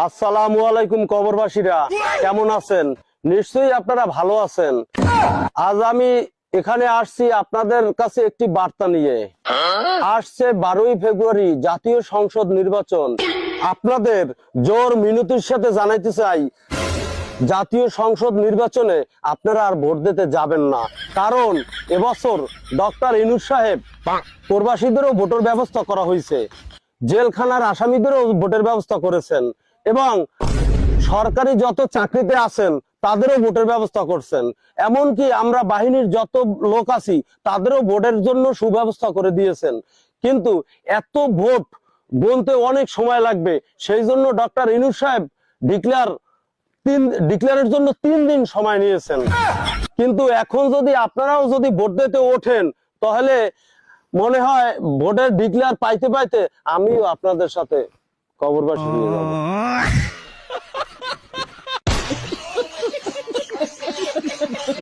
আসসালামু আলাইকুম কবরবাসীরা, কেমন আছেন? নিশ্চয়ই আপনারা ভালো আছেন। আজ আমি এখানে আসছি আপনাদের কাছে একটি বার্তা নিয়ে। আসছে 12ই ফেব্রুয়ারি জাতীয় সংসদ নির্বাচন। আপনাদের জোর মিনতির সাথে জানাইতে চাই, জাতীয় সংসদ নির্বাচনে আপনারা আর ভোট দিতে যাবেন না। কারণ এবছর ডক্টর ইউনূস সাহেব প্রবাসীদেরও ভোটের ব্যবস্থা করা হয়েছে, জেলখানার আসামিদেরও ভোটের ব্যবস্থা করেছেন, এবং সরকারি যত চাকরিতে আছেন তাদেরও ভোটের ব্যবস্থা করছেন। এমনকি আমরা বাহিনীর যত লোক আছি তাদেরও ভোটের জন্য সুব্যবস্থা করে দিয়েছেন। কিন্তু এত ভোট গুনতে অনেক সময় লাগবে, সেই জন্য ডক্টর ইউনূস সাহেব ডিক্লেয়ারের জন্য 3 দিন সময় নিয়েছেন। কিন্তু এখন যদি আপনারাও যদি ভোট দিতে ওঠেন, তাহলে মনে হয় ভোটের ডিক্লেয়ার পাইতে পাইতে আমিও আপনাদের সাথে কবরবাসী হয়ে যাব।